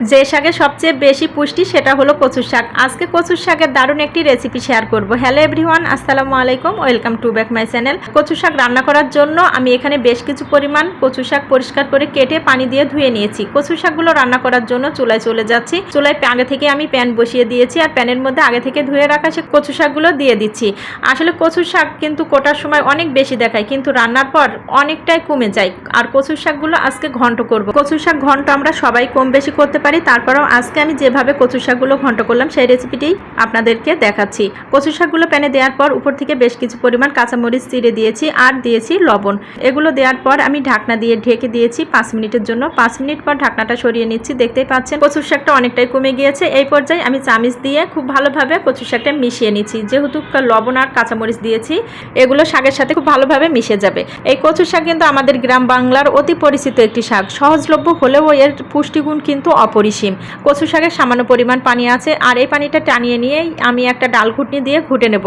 যে শাকে সবচেয়ে বেশি পুষ্টি সেটা হলো কচুর শাক। আজকে কচুর শাকের দারুণ একটি রেসিপি শেয়ার করব। হ্যালো এভরিওয়ান, আসসালামু আলাইকুম, welcome to back my channel. কচুর শাক রান্না করার জন্য আমি এখানে বেশ কিছু পরিমাণ কচুর শাক পরিষ্কার করে কেটে পানি দিয়ে ধুয়ে নিয়েছি। কচুর শাকগুলো রান্না করার জন্য চুলায় চলে যাচ্ছি। চুলায় আগে থেকে আমি প্যান বসিয়ে দিয়েছি আর প্যানের মধ্যে আগে থেকে ধুয়ে রাখা সে কচুর শাকগুলো দিয়ে দিচ্ছি। আসলে কচুর শাক কিন্তু কোটার সময় অনেক বেশি দেখায়, কিন্তু রান্নার পর অনেকটাই কমে যায়। আর কচুর শাকগুলো আজকে ঘন্ট করব। কচুর শাক ঘন্ট আমরা সবাই কম বেশি করতে পারি, তারপরেও আজকে আমি যেভাবে কচু শাকগুলো ঘন্ট করলাম সেই রেসিপিটি আপনাদেরকে দেখাচ্ছি। কচু শাকগুলো প্যানে দেওয়ার পর উপর থেকে বেশ কিছু পরিমাণ কাঁচামরিচ চিড়ে দিয়েছি আর দিয়েছি লবণ। এগুলো দেওয়ার পর আমি ঢাকনা দিয়ে ঢেকে দিয়েছি 5 মিনিটের জন্য। 5 মিনিট পর ঢাকনাটা সরিয়ে নিচ্ছি। দেখতেই পাচ্ছেন কচুর শাকটা অনেকটাই কমে গিয়েছে। এই পর্যায়ে আমি চামিচ দিয়ে খুব ভালোভাবে কচু শাকটা মিশিয়ে নিচ্ছি। যেহেতু লবণ আর কাঁচামরিচ দিয়েছি, এগুলো শাকের সাথে খুব ভালোভাবে মিশে যাবে। এই কচু শাক কিন্তু আমাদের গ্রাম বাংলার অতি পরিচিত একটি শাক। সহজলভ্য হলেও এর পুষ্টিগুণ কিন্তু অপরিসীম। কচু শাকের সামান্য পরিমাণ পানি আছে আর এই পানিটা টানিয়ে নিয়েই আমি একটা ডাল ঘুটনি দিয়ে ঘুটে নেব।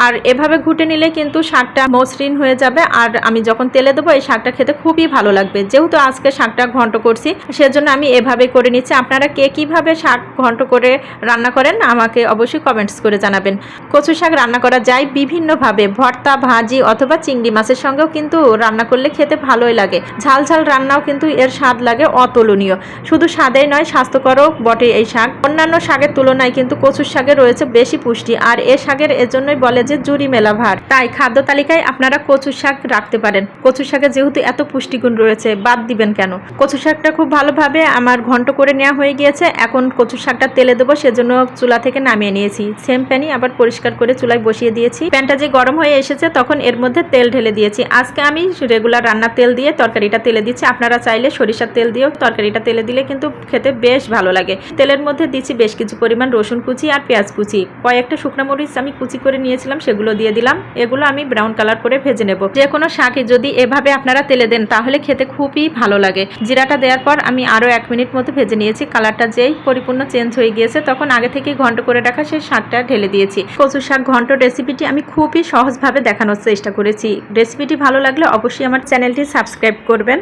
আর এভাবে ঘুটে নিলে কিন্তু শাকটা মসৃণ হয়ে যাবে। আর আমি যখন তেলে দেবো এই শাকটা খেতে খুবই ভালো লাগবে। যেহেতু আজকে শাকটা ঘন্ট করছি সেজন্য আমি এভাবে করে নিচ্ছি। আপনারা কে কীভাবে শাক ঘন্ট করে রান্না করেন আমাকে অবশ্যই কমেন্টস করে জানাবেন। কচু শাক রান্না করা যায় বিভিন্নভাবে, ভর্তা, ভাজি অথবা চিংড়ি মাছের সঙ্গেও কিন্তু রান্না করলে খেতে ভালোই লাগে। ঝাল ঝাল রান্নাও কিন্তু এর স্বাদ লাগে অতুলনীয়। শুধু স্বাদেই নয়, স্বাস্থ্যকরও বটে এই শাক। অন্যান্য শাকের তুলনায় কিন্তু কচুর শাকে রয়েছে বেশি পুষ্টি, আর এ শাকের এজন্যই বলে যে জুড়ি মেলা ভার। তাই খাদ্য তালিকায় আপনারা কচুর শাক রাখতে পারেন। কচুর শাকে যেহেতু এত পুষ্টিগুণ রয়েছে, বাদ দিবেন কেন? কচু শাকটা খুব ভালোভাবে আমার ঘন্ট করে নেওয়া হয়ে গিয়েছে। এখন কচু শাকটা তেলে দেবো, সেজন্য চুলা থেকে নামিয়ে নিয়েছি। সেম প্যানই আবার পরিষ্কার করে চুলায় বসিয়ে দিয়েছি। প্যানটা যে গরম হয়ে এসেছে তখন এর মধ্যে তেল ঢেলে দিয়েছি। আজকে আমি রেগুলার রান্নার তেল দিয়ে তরকারিটা তেলে দিচ্ছি। আপনারা চাইলে সরিষার তেল দিয়েও তরকারিটা তেলে দিলে কিন্তু খেতে বেশ ভালো লাগে। তেলের মধ্যে দিচ্ছি বেশ কিছু পরিমাণ রসুন কুচি আর পেঁয়াজ কুচি। কয়েকটা শুকনো মরিচ আমি কুচি করে নিয়েছিলাম, সেগুলো দিয়ে দিলাম। এগুলো আমি ব্রাউন কালার করে ভেজে নেব। যে কোনো শাকে যদি এভাবে আপনারা তেলে দেন তাহলে খেতে খুবই ভালো লাগে। জিরাটা দেওয়ার পর আমি আরও 1 মিনিট মতো ভেজে নিয়েছি। কালারটা যেই পরিপূর্ণ চেঞ্জ হয়ে গিয়েছে তখন আগে থেকেই ঘন্ট করে রাখা সেই শাকটা ঢেলে দিয়েছি। কচু শাক ঘন্ট রেসিপিটি আমি খুবই সহজভাবে দেখানোর চেষ্টা করেছি। রেসিপিটি ভালো লাগলে অবশ্যই আমার চ্যানেলটি সাবস্ক্রাইব করবেন।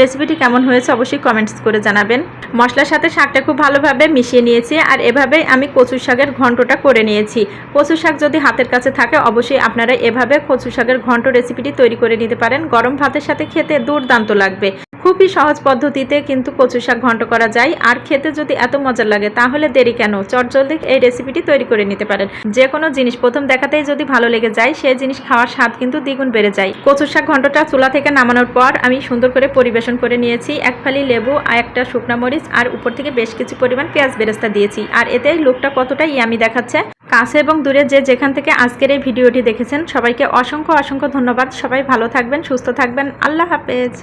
রেসিপিটি কেমন হয়েছে অবশ্যই কমেন্টস করে জানাবেন। মশলার সাথে শাকটা খুব ভালোভাবে মিশিয়ে নিয়েছি আর এভাবেই আমি কচু শাকের ঘন্টটা করে নিয়েছি। কচু শাক যদি হাতের কাছে থাকে অবশ্যই আপনারা এভাবে কচু শাকের ঘন্ট রেসিপিটি তৈরি করে নিতে পারেন। গরম ভাতের সাথে খেতে দুর্দান্ত লাগবে। খুবই সহজ পদ্ধতিতে কিন্তু কচু শাক ঘন্ট করা যায়। আর খেতে যদি এত মজা লাগে তাহলে দেরি কেন, চটজলদি এই রেসিপিটি তৈরি করে নিতে পারেন। যে কোনো জিনিস প্রথম দেখাতেই যদি ভালো লেগে যায় সেই জিনিস খাওয়ার স্বাদ কিন্তু দ্বিগুণ বেড়ে যায়। কচু শাক ঘন্টটা চুলা থেকে নামানোর পর আমি সুন্দর করে পরিবেশন করে নিয়েছি। 1 ফালি লেবু আর একটা শুকনা মরিচ আর উপর থেকে বেশ কিছু পরিমাণ পেঁয়াজ বেরেস্তা দিয়েছি। আর এতে লুকটা কতটা ইয়ামি দেখাচ্ছে। কাছে এবং দূরে যে যেখান থেকে আজকের এই ভিডিওটি দেখেছেন সবাইকে অসংখ্য অসংখ্য ধন্যবাদ। সবাই ভালো থাকবেন, সুস্থ থাকবেন। আল্লাহ হাফেজ।